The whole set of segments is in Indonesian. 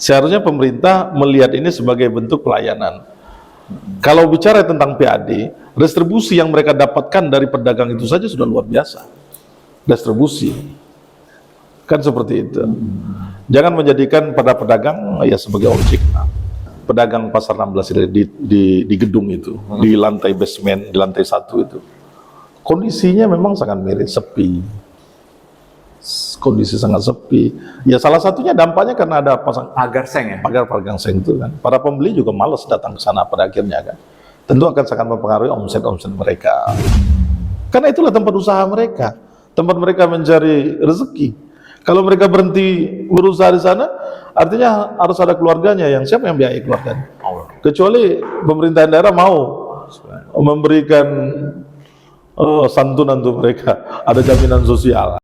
Seharusnya pemerintah melihat ini sebagai bentuk pelayanan. Kalau bicara tentang PAD, distribusi yang mereka dapatkan dari pedagang itu saja sudah luar biasa. Distribusi. Kan seperti itu. Jangan menjadikan pada pedagang ya sebagai objek. Pedagang pasar 16 di gedung itu, di lantai basement, di lantai 1 itu. Kondisinya memang sangat miris, sepi. Kondisi sangat sepi. Ya salah satunya dampaknya karena ada pasang Pagar seng ya? pagar seng itu kan. Para pembeli juga malas datang ke sana pada akhirnya kan. Tentu akan sangat mempengaruhi omset mereka. Karena itulah tempat usaha mereka, tempat mereka mencari rezeki. Kalau mereka berhenti berusaha di sana, artinya harus ada keluarganya, yang siapa yang biayai keluarganya? Kecuali pemerintahan daerah mau memberikan santunan untuk mereka, ada jaminan sosial.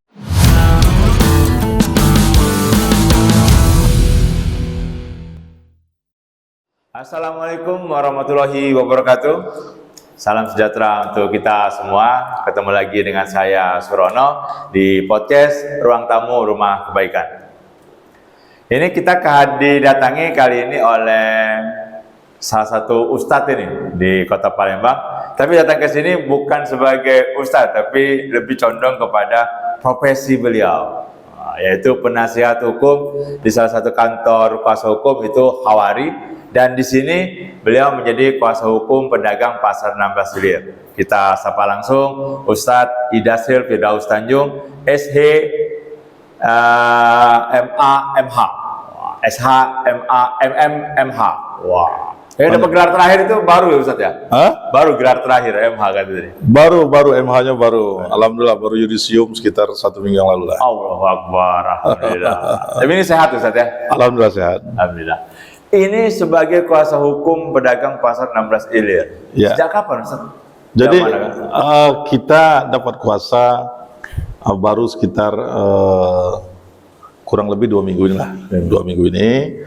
Assalamualaikum warahmatullahi wabarakatuh. Salam sejahtera untuk kita semua. Ketemu lagi dengan saya Surono di podcast Ruang Tamu Rumah Kebaikan. Ini kita didatangi kali ini oleh salah satu ustadz ini di Kota Palembang. Tapi datang ke sini bukan sebagai ustadz, tapi lebih condong kepada profesi beliau, yaitu penasihat hukum di salah satu kantor kuasa hukum itu Hawari. Dan di sini beliau menjadi kuasa hukum pedagang pasar 16 Ilir. Kita sapa langsung Ustadz Idhasil Firdaus Tanjung, SH MA MH, SH MA MM MH. Wah. Dapat gelar terakhir itu baru ya Ustadz ya? Hah? Baru gelar terakhir MH kan tadi. Baru MH-nya baru. Alhamdulillah baru yudisium sekitar 1 minggu yang lalu lah. Allahu Akbar. Alhamdulillah. Tapi ini sehat Ustadz ya? Alhamdulillah sehat. Alhamdulillah. Ini sebagai kuasa hukum pedagang pasar 16 Ilir. Ya. Sejak kapan Ustaz? Jadi kita dapat kuasa baru sekitar kurang lebih 2 minggu ini lah. 2 minggu ini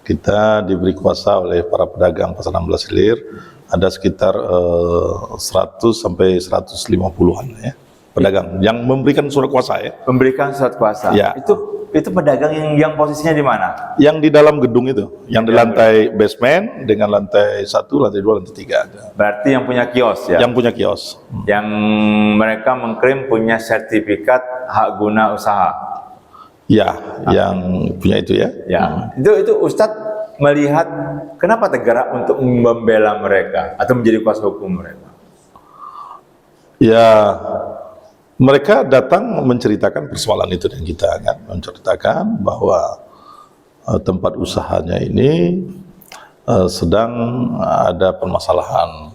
kita diberi kuasa oleh para pedagang pasar 16 Ilir. Ada sekitar 100 sampai 150-an ya pedagang yang memberikan surat kuasa ya. Memberikan surat kuasa. Ya. Itu pedagang yang posisinya di mana? Yang di dalam gedung itu, yang di lantai basement dengan lantai 1, lantai 2, lantai 3. Berarti yang punya kios ya? Yang punya kios. Yang mereka mengklaim punya sertifikat hak guna usaha. Ya, yang punya itu ya. Ya. Itu Ustadz melihat kenapa tergerak untuk membela mereka atau menjadi kuasa hukum mereka? Ya, mereka datang menceritakan persoalan itu dan kita kan menceritakan bahwa tempat usahanya ini sedang ada permasalahan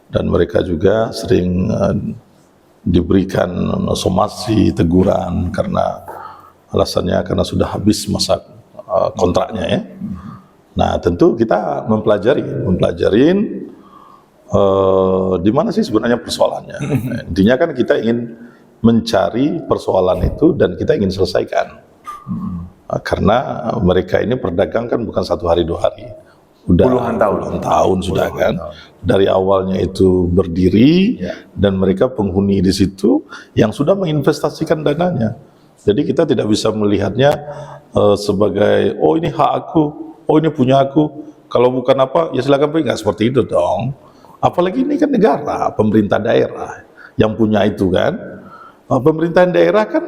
dan mereka juga sering diberikan somasi, teguran karena alasannya karena sudah habis masa kontraknya ya. Nah tentu kita mempelajarin di mana sih sebenarnya persoalannya. Intinya kan kita ingin mencari persoalan itu dan kita ingin selesaikan. Karena mereka ini berdagang kan bukan 1 hari 2 hari. Udah puluhan tahun sudah kan. Dari awalnya itu berdiri dan mereka penghuni di situ yang sudah menginvestasikan dananya. Jadi kita tidak bisa melihatnya sebagai oh ini hak aku, oh ini punya aku. Kalau bukan apa ya silakan pergi, nggak seperti itu dong. Apalagi ini kan negara, pemerintah daerah yang punya itu kan. Pemerintahan daerah kan,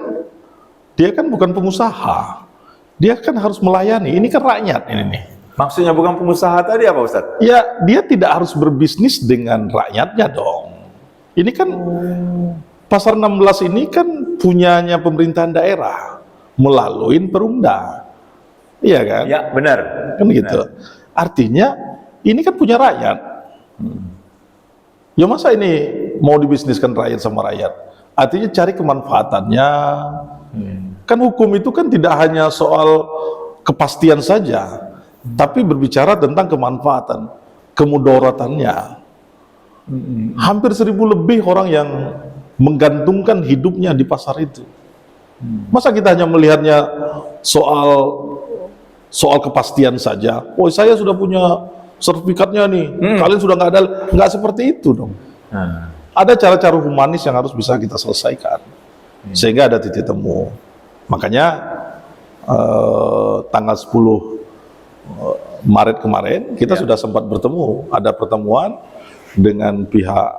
dia kan bukan pengusaha. Dia kan harus melayani, ini kan rakyat ini nih. Maksudnya bukan pengusaha tadi apa Ustaz? Ya, dia tidak harus berbisnis dengan rakyatnya dong. Ini kan, pasar 16 ini kan punyanya pemerintahan daerah, melalui perumda. Iya kan? Ya, benar. Kan gitu. Artinya, ini kan punya rakyat. Ya masa ini mau dibisniskan rakyat sama rakyat? Artinya cari kemanfaatannya. Kan hukum itu kan tidak hanya soal kepastian saja, tapi berbicara tentang kemanfaatan, kemudaratannya. Hampir 1.000 lebih orang yang menggantungkan hidupnya di pasar itu. Masa kita hanya melihatnya soal kepastian saja? Oh saya sudah punya sertifikatnya nih, kalian sudah nggak seperti itu dong. Ada cara-cara humanis yang harus bisa kita selesaikan, sehingga ada titik temu. Makanya tanggal 10 Maret kemarin kita sudah sempat bertemu, ada pertemuan dengan pihak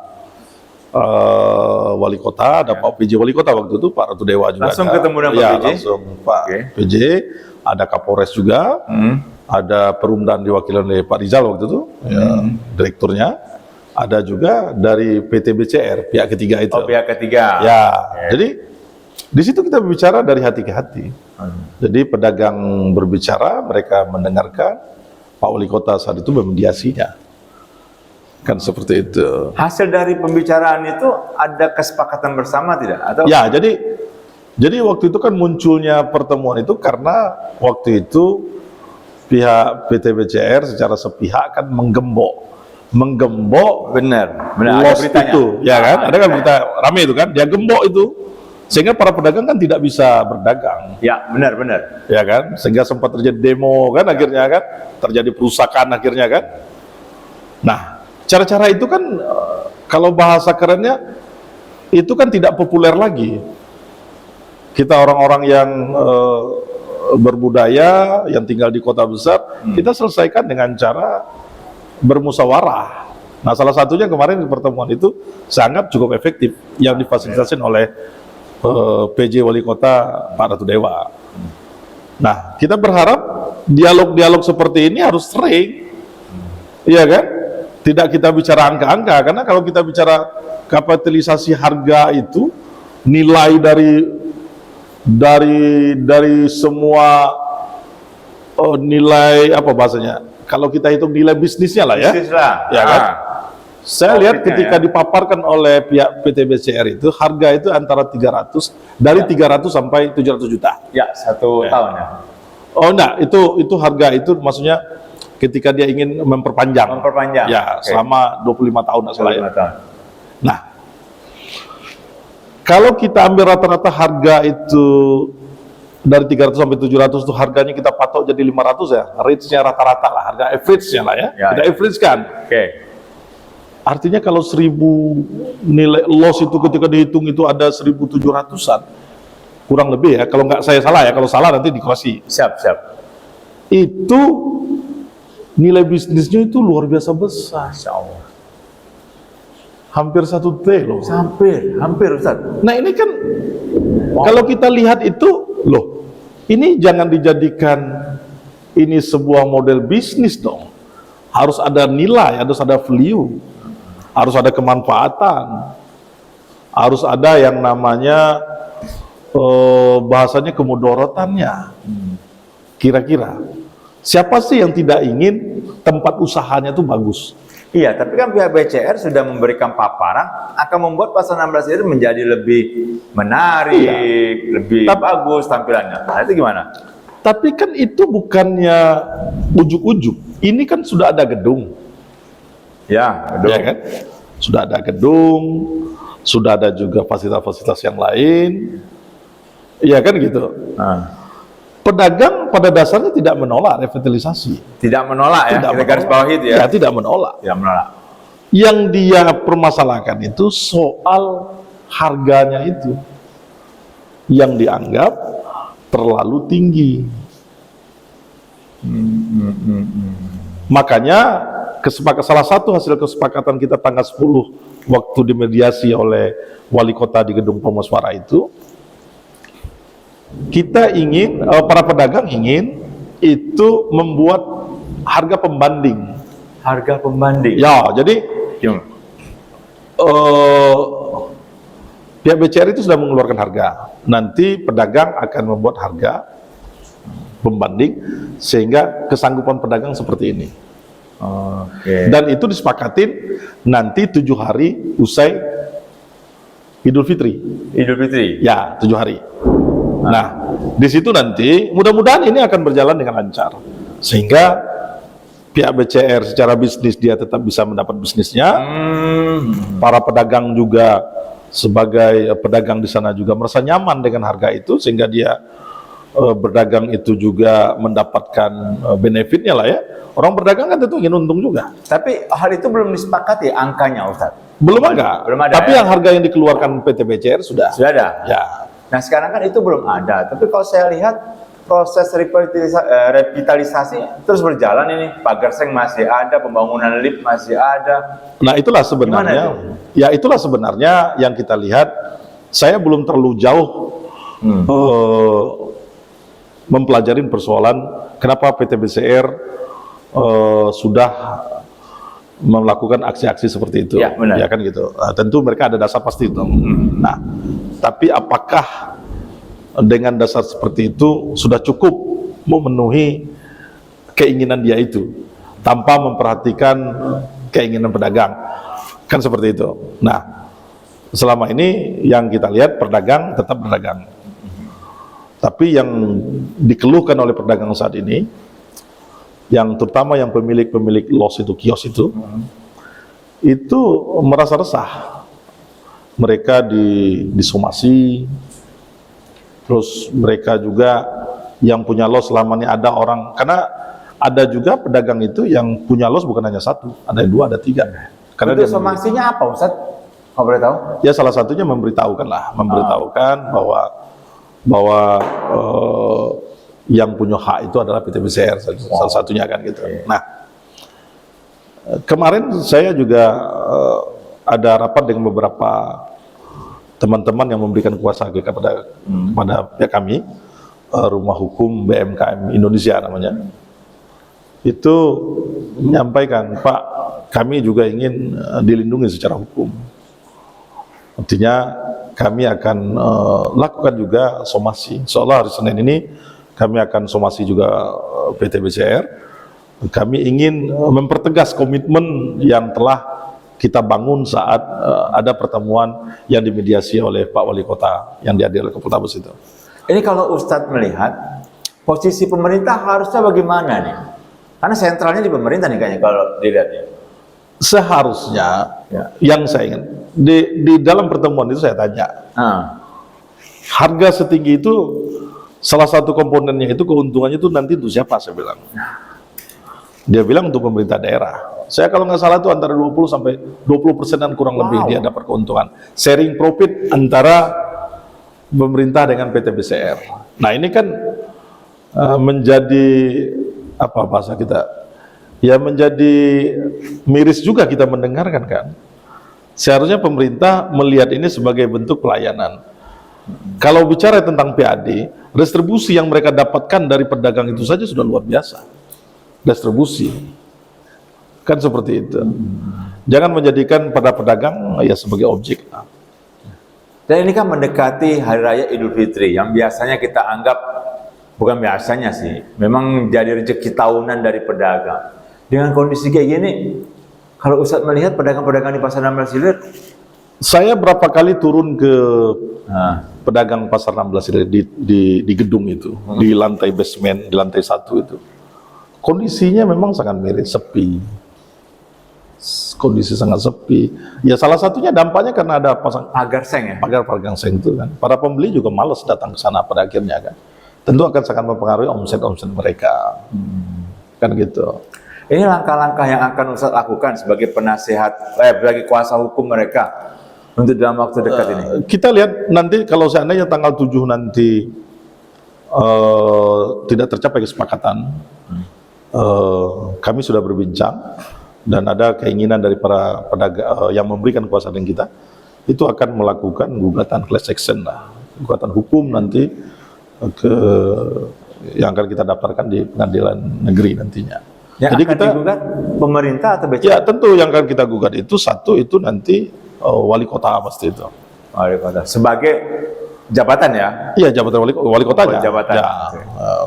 wali kota, ada Pak PJ wali kota waktu itu, Pak Ratu Dewa juga. Langsung ada. ketemu dengan Pak Ya, PJ? langsung Pak PJ, ada Kapolres juga, ada Perumdan diwakili oleh Pak Rizal waktu itu, ya, direkturnya, ada juga dari PT BCR, pihak ketiga itu. Oh, pihak ketiga. Ya, jadi di situ kita berbicara dari hati ke hati. Jadi pedagang berbicara, mereka mendengarkan, Pak Wali Kota saat itu memediasinya. Kan seperti itu. Hasil dari pembicaraan itu ada kesepakatan bersama tidak? Atau Ya, jadi waktu itu kan munculnya pertemuan itu karena waktu itu pihak PT BCR secara sepihak kan menggembok benar ada loss beritanya. itu, ya kan? Ada kan berita rame itu kan? Dia gembok itu, sehingga para pedagang kan tidak bisa berdagang. Ya, benar. Ya kan, sehingga sempat terjadi demo kan akhirnya kan, terjadi perusakan akhirnya kan. Nah, cara-cara itu kan kalau bahasa kerennya itu kan tidak populer lagi. Kita orang-orang yang berbudaya, yang tinggal di kota besar, kita selesaikan dengan cara bermusyawarah. Nah, salah satunya kemarin di pertemuan itu sangat cukup efektif yang difasilitasi oleh PJ Wali Kota Pak Ratu Dewa. Nah, kita berharap dialog-dialog seperti ini harus sering, iya kan? Tidak kita bicara angka-angka, karena kalau kita bicara kapitalisasi harga itu, nilai dari semua nilai apa bahasanya? Kalau kita hitung nilai bisnisnya lah ya, Bisnis lah. ya kan? Saya lihat Profitnya ketika ya. dipaparkan oleh pihak PT BCR itu harga itu antara 300 sampai 700 juta. Ya, 1 tahun ya. Oh enggak, itu harga itu maksudnya ketika dia ingin memperpanjang. Memperpanjang. Ya, Oke. selama 25 tahun enggak salah ya. 25 tahun. Nah, kalau kita ambil rata-rata harga itu dari 300 sampai 700 itu harganya kita patok jadi 500 ya, range-nya rata-rata lah, harga average-nya lah ya, Ya, kita ya. average kan. Oke. Artinya kalau 1000 nilai loss itu ketika dihitung itu ada 1.700-an, kurang lebih ya, kalau nggak saya salah ya, kalau salah nanti dikoreksi. Siap. Itu nilai bisnisnya itu luar biasa besar, Masya Allah. hampir 1 T loh. Hampir Ustaz. Nah ini kan kalau kita lihat itu, loh, ini jangan dijadikan ini sebuah model bisnis dong. Harus ada nilai, harus ada value, harus ada kemanfaatan, harus ada yang namanya bahasanya kemudorotannya. Kira-kira siapa sih yang tidak ingin tempat usahanya itu bagus? Iya, tapi kan pihak BCR sudah memberikan paparan akan membuat pasal 16 itu menjadi lebih menarik, lebih bagus tampilannya. Nah, itu gimana? Tapi kan itu bukannya ujuk-ujuk. Ini kan sudah ada gedung. Ya, Ya kan? Sudah ada gedung, sudah ada juga fasilitas-fasilitas yang lain. Iya kan gitu. Nah, Pedagang pada dasarnya tidak menolak revitalisasi. tidak menolak ya, Tidak kita garis menolak. bawahi itu ya. Ya, tidak menolak. Tidak menolak. Yang dia permasalahkan itu soal harganya itu yang dianggap terlalu tinggi. Makanya salah satu hasil kesepakatan kita tanggal 10 waktu dimediasi oleh wali kota di gedung Permusyawarah itu, kita ingin, para pedagang ingin itu membuat harga pembanding. Harga pembanding. Ya, jadi Gimana? pihak BCR itu sudah mengeluarkan harga. Nanti pedagang akan membuat harga pembanding sehingga kesanggupan pedagang seperti ini. Oke. Dan itu disepakatin nanti 7 hari usai Idul Fitri. Idul Fitri. Ya, 7 hari. Nah, di situ nanti mudah-mudahan ini akan berjalan dengan lancar. Sehingga pihak BCR secara bisnis dia tetap bisa mendapat bisnisnya. Para pedagang juga sebagai pedagang di sana juga merasa nyaman dengan harga itu sehingga dia berdagang itu juga mendapatkan benefitnya lah ya. Orang berdagang kan tentu ingin untung juga. Tapi hal itu belum disepakati angkanya, Ustaz. Belum ada. Belum ada, Tapi ya? yang harga yang dikeluarkan PT BCR sudah. Sudah ada. Ya. Nah, sekarang kan itu belum ada. Tapi kalau saya lihat proses revitalisasi terus berjalan ini. Pagar seng masih ada, pembangunan lift masih ada. Nah itulah sebenarnya, ya itulah sebenarnya yang kita lihat. Saya belum terlalu jauh mempelajari persoalan kenapa PT BCR sudah melakukan aksi-aksi seperti itu, ya, benar. Ya kan gitu. Tentu mereka ada dasar pasti itu. Nah, tapi apakah dengan dasar seperti itu sudah cukup memenuhi keinginan dia itu tanpa memperhatikan keinginan pedagang? Kan seperti itu. Nah, selama ini yang kita lihat pedagang tetap berdagang. Tapi yang dikeluhkan oleh pedagang saat ini, yang terutama yang pemilik los itu, kios itu merasa resah. Mereka disomasi, terus mereka juga yang punya los selama ini ada orang, karena ada juga pedagang itu yang punya los bukan hanya satu, ada yang dua, ada tiga. Karena itu somasinya apa, Ustaz? Kalau boleh tahu? Ya salah satunya memberitahukan bahwa yang punya hak itu adalah PT BCR, salah satunya kan gitu. Nah, kemarin saya juga ada rapat dengan beberapa teman-teman yang memberikan kuasa kepada pihak kami, Rumah Hukum BMKM Indonesia namanya. Itu menyampaikan, Pak, kami juga ingin dilindungi secara hukum. Artinya kami akan lakukan juga somasi. Seolah hari Senin ini kami akan somasi juga PT BCR. Kami ingin mempertegas komitmen yang telah kita bangun saat ada pertemuan yang dimediasi oleh Pak Wali Kota yang dihadiri oleh Kapolres itu. Ini kalau Ustadz melihat posisi pemerintah harusnya bagaimana nih? Karena sentralnya di pemerintah nih kayaknya kalau dilihatnya. Seharusnya yang saya ingin di dalam pertemuan itu saya tanya, harga setinggi itu salah satu komponennya itu keuntungannya itu nanti untuk siapa, saya bilang. Dia bilang untuk pemerintah daerah. Saya kalau nggak salah itu antara 20 sampai 20%-an kurang lebih dia dapat keuntungan. Sharing profit antara pemerintah dengan PT BCR. Nah ini kan menjadi apa bahasa kita? Ya menjadi miris juga kita mendengarkan kan. Seharusnya pemerintah melihat ini sebagai bentuk pelayanan. Kalau bicara tentang PAD, distribusi yang mereka dapatkan dari pedagang itu saja sudah luar biasa. Distribusi. Kan seperti itu. Jangan menjadikan pada pedagang ya sebagai objek. Dan ini kan mendekati Hari Raya Idul Fitri yang biasanya kita anggap, bukan biasanya sih, memang jadi rezeki tahunan dari pedagang. Dengan kondisi kayak gini, kalau Ustadz melihat pedagang-pedagang di Pasar 16 Ilir, saya berapa kali turun ke pedagang Pasar 16 Ilir di gedung itu, di lantai basement, di lantai 1 itu. Kondisinya memang sangat miris, sepi. Kondisi sangat sepi. Ya salah satunya dampaknya karena ada pasang pagar seng ya? Pagar seng itu kan. Para pembeli juga malas datang ke sana pada akhirnya kan. Tentu akan sangat mempengaruhi omset mereka. Kan gitu. Ini langkah-langkah yang akan Ustadz lakukan sebagai penasihat, sebagai kuasa hukum mereka untuk dalam waktu dekat ini. Kita lihat nanti kalau seandainya tanggal 7 nanti tidak tercapai kesepakatan, kami sudah berbincang dan ada keinginan dari para pedagang yang memberikan kuasa dengan kita, itu akan melakukan gugatan class action lah, gugatan hukum nanti yang akan kita daftarkan di pengadilan negeri nantinya. Yang jadi akan kita digugat pemerintah atau BCR? Ya tentu yang akan kita gugat itu satu itu nanti wali kota pasti itu. Wali kota sebagai jabatan ya? Iya jabatan wali kotanya. Jabatan. Ya,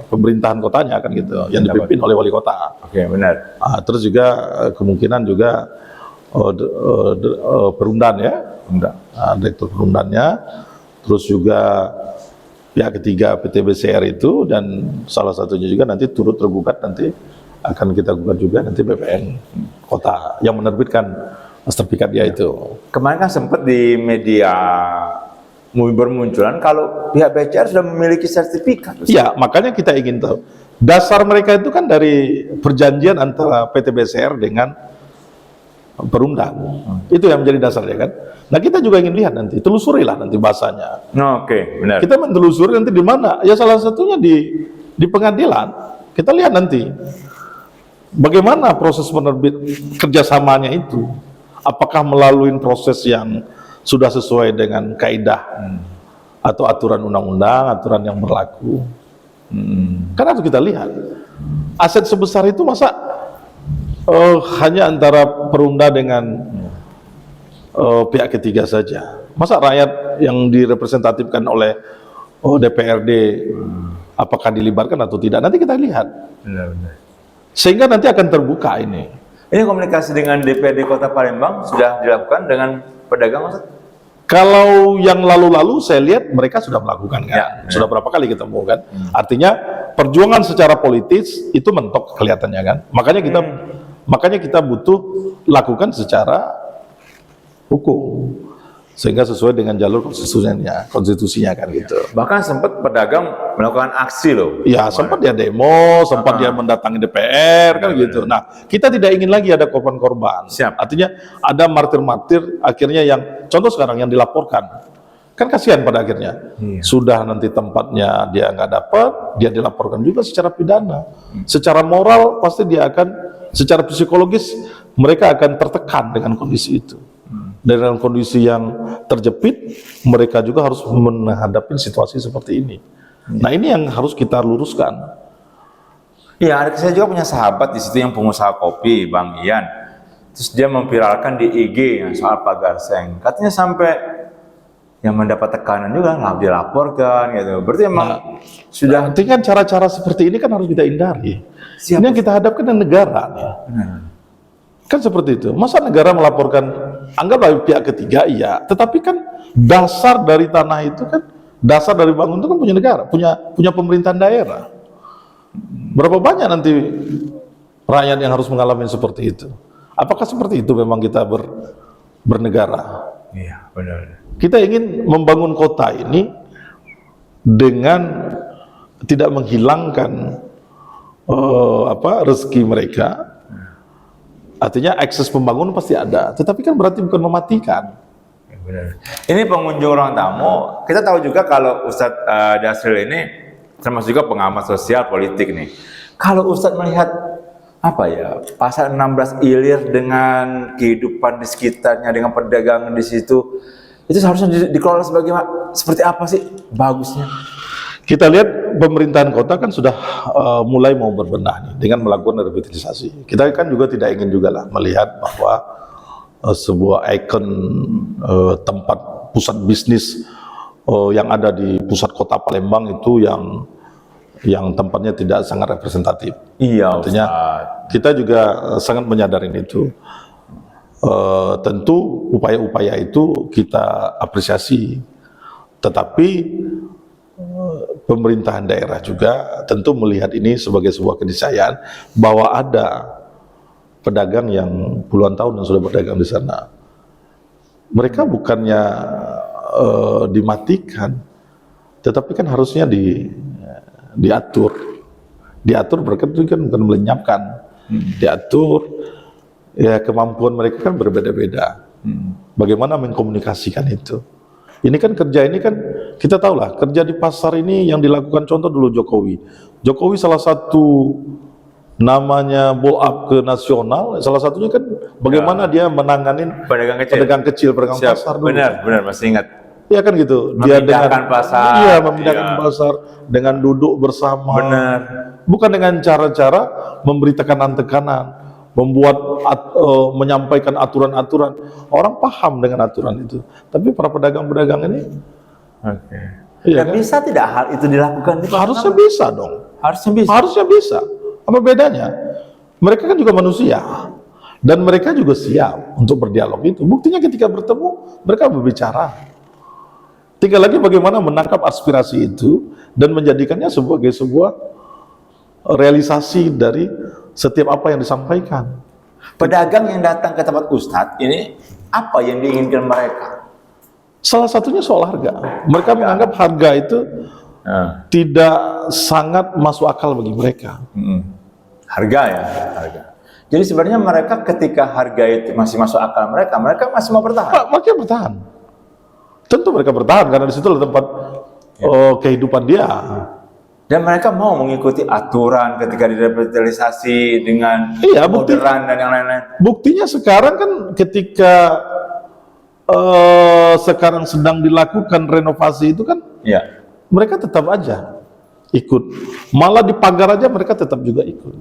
pemerintahan kotanya kan gitu, yang dipimpin oleh wali kota. Oke, benar. Terus juga kemungkinan juga perundan ya, direktur perundannya. Terus juga pihak ketiga PT BCR itu, dan salah satunya juga nanti turut tergugat nanti. Akan kita gugat juga nanti BPN kota yang menerbitkan sertifikat dia itu. Kemarin kan sempat di media bermunculan kalau pihak BCR sudah memiliki sertifikat. Iya, makanya kita ingin tahu. Dasar mereka itu kan dari perjanjian antara PT BCR dengan perundang. Itu yang menjadi dasarnya kan. Nah kita juga ingin lihat nanti, telusurilah nanti bahasanya. Oke, benar. Kita menelusuri nanti di mana? Ya salah satunya di di pengadilan kita lihat nanti bagaimana proses penerbit kerjasamanya itu. Apakah melalui proses yang sudah sesuai dengan kaidah atau aturan undang-undang, aturan yang berlaku. Kan harus kita lihat. Aset sebesar itu masa hanya antara Perumda dengan pihak ketiga saja. Masa rakyat yang direpresentatifkan oleh DPRD apakah dilibatkan atau tidak? Nanti kita lihat. Benar-benar. Sehingga nanti akan terbuka ini. Ini komunikasi dengan DPRD Kota Palembang sudah dilakukan dengan pedagang, Ustaz? Kalau yang lalu-lalu saya lihat mereka sudah melakukan kan, Ya, sudah berapa kali ketemu kan. Artinya perjuangan secara politis itu mentok kelihatannya kan. Makanya kita butuh lakukan secara hukum sehingga sesuai dengan jalur konstitusinya kan gitu. Bahkan sempat pedagang melakukan aksi loh. Ya sempat dia demo, sempat dia mendatangi DPR kan gitu. Nah kita tidak ingin lagi ada korban-korban. Siap. Artinya ada martir-martir akhirnya yang contoh sekarang yang dilaporkan kan kasihan pada akhirnya. Sudah nanti tempatnya dia nggak dapat, dia dilaporkan juga secara pidana, secara moral pasti dia akan, secara psikologis mereka akan tertekan dengan kondisi itu. Dalam kondisi yang terjepit, mereka juga harus menghadapi situasi seperti ini. Nah ini yang harus kita luruskan. Iya, saya juga punya sahabat di situ yang pengusaha kopi, Bang Ian. Terus dia memviralkan di IG yang soal pagar seng. Katanya sampai yang mendapat tekanan juga lah dilaporkan gitu. Berarti emang sudah. Artinya kan cara-cara seperti ini kan harus kita hindari. Siap. Ini yang kita hadapkan dengan negara. Ya. Kan seperti itu. Masa negara melaporkan, anggaplah pihak ketiga, iya. Tetapi kan dasar dari tanah itu kan, dasar dari bangun itu kan punya negara, punya pemerintahan daerah. Berapa banyak nanti rakyat yang harus mengalami seperti itu? Apakah seperti itu memang kita bernegara? Iya, benar. Kita ingin membangun kota ini dengan tidak menghilangkan rezeki mereka. Artinya akses pembangunan pasti ada, tetapi kan berarti bukan mematikan. Benar. Ini pengunjung ruang tamu, kita tahu juga kalau Ustadz Dasril ini termasuk juga pengamat sosial politik nih. Kalau Ustadz melihat apa ya, pasar 16 ilir dengan kehidupan di sekitarnya, dengan perdagangan di situ, itu seharusnya dikelola seperti apa sih bagusnya? Kita lihat pemerintahan kota kan sudah mulai mau berbenah nih, dengan melakukan revitalisasi. Kita kan juga tidak ingin juga lah melihat bahwa sebuah ikon tempat pusat bisnis yang ada di pusat kota Palembang itu yang tempatnya tidak sangat representatif. Iya, artinya kita juga sangat menyadari itu. Tentu upaya-upaya itu kita apresiasi, tetapi pemerintahan daerah juga tentu melihat ini sebagai sebuah keniscayaan bahwa ada pedagang yang puluhan tahun yang sudah berdagang di sana. Mereka bukannya dimatikan, tetapi kan harusnya diatur berkat itu kan bukan melenyapkan, diatur. Ya kemampuan mereka kan berbeda-beda. Bagaimana mengkomunikasikan itu? Ini kan kerja ini kan kita tahu lah, kerja di pasar ini yang dilakukan contoh dulu Jokowi. Jokowi salah satu namanya blow up ke nasional, salah satunya kan bagaimana dia menanganin pedagang kecil, pedagang pasar dulu. Benar, masih ingat. Iya kan gitu. Dia dengan pasar. Iya, memindahkan pasar dengan duduk bersama. Benar. Bukan dengan cara-cara memberi tekanan-tekanan. Menyampaikan aturan-aturan, orang paham dengan aturan itu. Tapi para pedagang-pedagang ini, iya kan? Bisa tidak hal itu dilakukan? Harusnya bisa dong. Harusnya bisa. Apa bedanya? Mereka kan juga manusia, dan mereka juga siap untuk berdialog itu. Buktinya ketika bertemu, mereka berbicara. Tinggal lagi bagaimana menangkap aspirasi itu dan menjadikannya sebagai sebuah realisasi dari setiap apa yang disampaikan. Pedagang yang datang ke tempat Ustadz ini, apa yang diinginkan mereka? Salah satunya soal harga. Mereka menganggap harga itu tidak sangat masuk akal bagi mereka. Harga ya, harga. Jadi sebenarnya mereka ketika harga itu masih masuk akal mereka masih mau bertahan. Mereka bertahan. Tentu mereka bertahan karena di situ tempat kehidupan dia. Dan mereka mau mengikuti aturan ketika direvitalisasi dengan Iya, bukti. modern dan yang lain-lain. Buktinya sekarang kan ketika sekarang sedang dilakukan renovasi itu kan Ya. mereka tetap aja ikut. Malah di pagar aja mereka tetap juga ikut.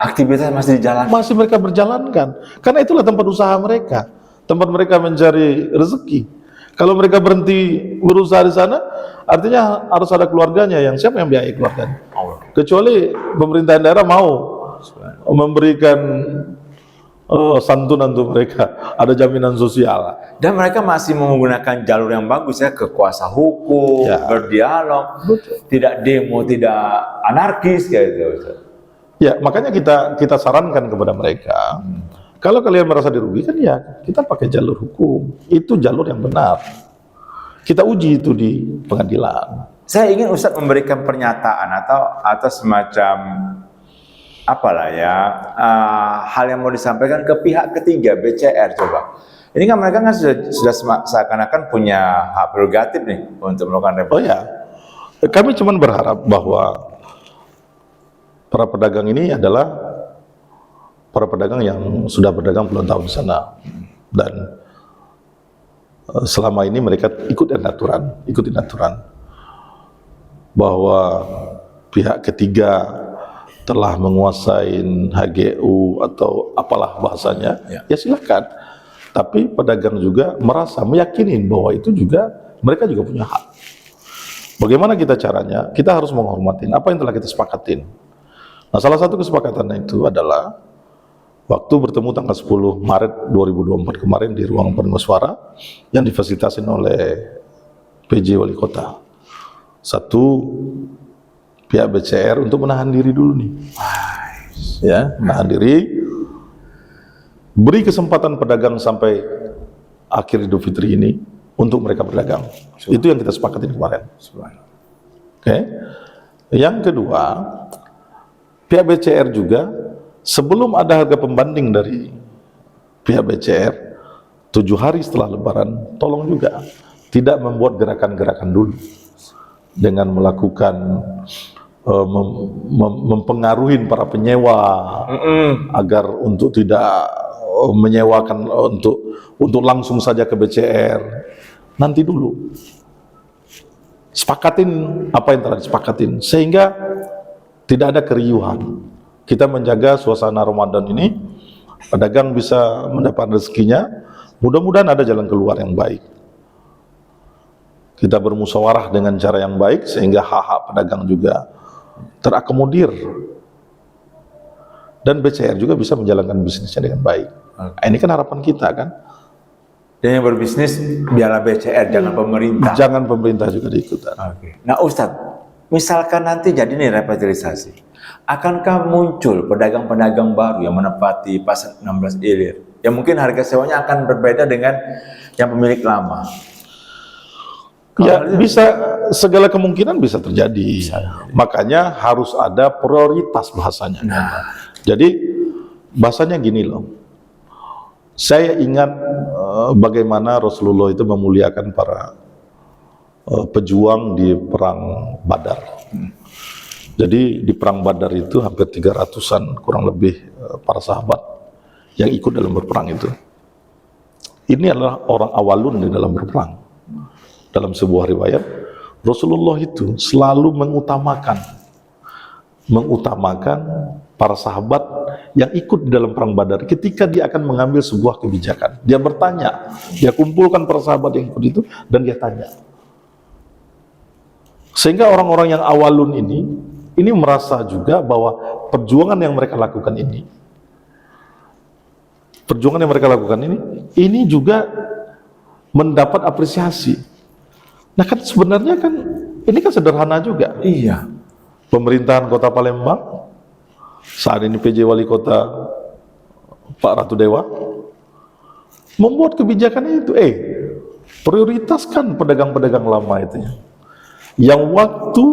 Aktivitas masih dijalankan. Masih mereka berjalankan. Karena itulah tempat usaha mereka. Tempat mereka mencari rezeki. Kalau mereka berhenti berusaha di sana, artinya harus ada keluarganya. Yang siapa yang biayai keluarganya? Kecuali pemerintahan daerah mau memberikan santunan untuk mereka, ada jaminan sosial. Dan mereka masih menggunakan jalur yang bagus ya, ke kuasa hukum, Ya. berdialog, Betul. tidak demo, tidak anarkis kayak gitu. Ya, makanya kita sarankan kepada mereka, kalau kalian merasa dirugikan, ya kita pakai jalur hukum. Itu jalur yang benar. Kita uji itu di pengadilan. Saya ingin Ustadz memberikan pernyataan atau semacam apalah ya, hal yang mau disampaikan ke pihak ketiga, BCR coba. Ini kan mereka kan sudah seakan-akan punya hak prerogatif nih untuk melakukan Oh ya, kami cuma berharap bahwa para pedagang ini adalah para pedagang yang sudah berdagang puluhan tahun di sana, dan selama ini mereka ikutin aturan bahwa pihak ketiga telah menguasai HGU atau apalah bahasanya, ya silakan. Tapi pedagang juga merasa meyakini bahwa itu juga mereka juga punya hak. Bagaimana kita caranya? Kita harus menghormatin apa yang telah kita sepakatin. Nah, salah satu kesepakatannya itu adalah waktu bertemu tanggal 10 Maret 2024 kemarin di ruang permusyawarah yang difasilitasi oleh PJ Wali Kota. Satu, pihak BCR untuk menahan diri dulu nih. Ya, menahan diri. Beri kesempatan pedagang sampai akhir Idul Fitri ini untuk mereka berdagang. Itu yang kita sepakati kemarin. Oke. Yang kedua, pihak BCR juga sebelum ada harga pembanding dari pihak BCR 7 hari setelah Lebaran, tolong juga tidak membuat gerakan-gerakan dulu dengan melakukan mempengaruhi para penyewa agar untuk tidak menyewakan untuk langsung saja ke BCR. Nanti dulu sepakatin apa yang telah disepakatin sehingga tidak ada keriuhan. Kita menjaga suasana Ramadan ini, pedagang bisa mendapat rezekinya, mudah-mudahan ada jalan keluar yang baik. Kita bermusyawarah dengan cara yang baik sehingga hak-hak pedagang juga terakomodir. Dan BCR juga bisa menjalankan bisnisnya dengan baik. Nah, ini kan harapan kita kan. Dan yang berbisnis biarlah BCR, jangan pemerintah. Jangan pemerintah juga diikutan. Nah Ustadz, misalkan nanti jadi nih revitalisasi, akankah muncul pedagang-pedagang baru yang menempati pasar 16 Ilir? Yang mungkin harga sewanya akan berbeda dengan yang pemilik lama. Ya, bisa, segala kemungkinan bisa terjadi. Makanya harus ada prioritas bahasanya. Jadi bahasanya gini loh. Saya ingat bagaimana Rasulullah itu memuliakan para pejuang di perang Badar. Jadi di perang Badar itu hampir 300-an kurang lebih para sahabat yang ikut dalam berperang itu. Ini adalah orang awalun di dalam berperang. Dalam sebuah riwayat, Rasulullah itu selalu mengutamakan para sahabat yang ikut di dalam perang Badar ketika dia akan mengambil sebuah kebijakan. Dia bertanya, dia kumpulkan para sahabat yang ikut itu dan dia tanya. Sehingga orang-orang yang awalun ini merasa juga bahwa perjuangan yang mereka lakukan ini juga mendapat apresiasi. Nah kan sebenarnya kan ini kan sederhana juga. Iya. Pemerintahan Kota Palembang saat ini PJ Wali Kota Pak Ratu Dewa membuat kebijakan itu, prioritaskan pedagang-pedagang lama itu ya. Yang waktu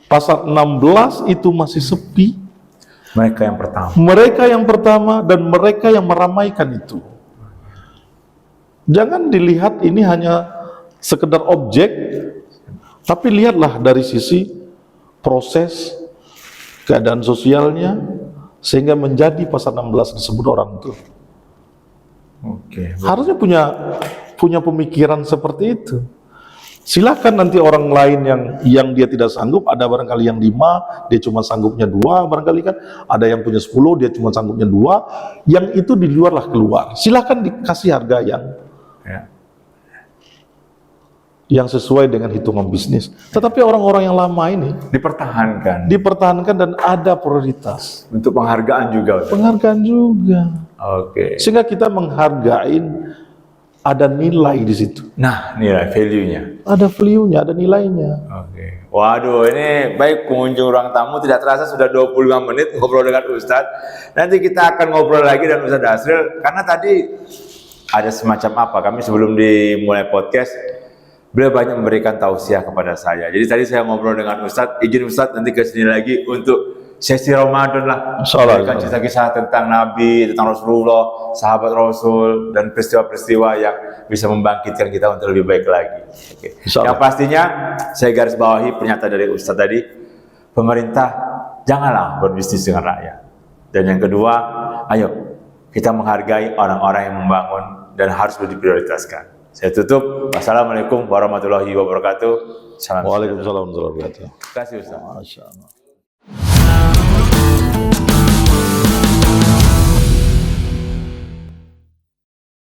pasar 16 itu masih sepi, Mereka yang pertama. mereka yang pertama dan mereka yang meramaikan itu. Jangan dilihat ini hanya sekedar objek Tapi lihatlah dari sisi proses keadaan sosialnya sehingga menjadi pasal 16 disebut orang tua. Oke. Harusnya punya pemikiran seperti itu. Silakan nanti orang lain yang dia tidak sanggup, ada barangkali yang 5, dia cuma sanggupnya 2, barangkali kan ada yang punya 10, dia cuma sanggupnya 2, yang itu di luar lah keluar. Silakan dikasih harga Ya. yang sesuai dengan hitungan bisnis. Tetapi orang-orang yang lama ini Dipertahankan dan ada prioritas, untuk penghargaan juga. Ustaz. penghargaan juga, Oke. sehingga kita menghargai, ada nilai di situ, Nah, nilai value-nya. ada value-nya, ada nilainya. Oke. Waduh, ini baik pengunjung ruang tamu, tidak terasa sudah 25 menit ngobrol dengan Ustadz. Nanti kita akan ngobrol lagi dengan Ustadz Dasril, karena tadi ada semacam apa, kami sebelum dimulai podcast, beliau banyak memberikan tausiah kepada saya. Jadi tadi saya ngobrol dengan Ustadz, izin Ustadz nanti ke sini lagi untuk sesi Ramadan lah, memberikan kisah-kisah tentang Nabi, tentang Rasulullah, sahabat Rasul, dan peristiwa-peristiwa yang bisa membangkitkan kita untuk lebih baik lagi. Oke. Yang pastinya, saya garis bawahi pernyataan dari Ustadz tadi, pemerintah janganlah berbisnis dengan rakyat. Dan yang kedua, ayo kita menghargai orang-orang yang membangun dan harus diprioritaskan. Saya tutup. Wassalamualaikum warahmatullahi wabarakatuh. Waalaikumsalam warahmatullahi wabarakatuh. Terima kasih Ustaz. Masya Allah.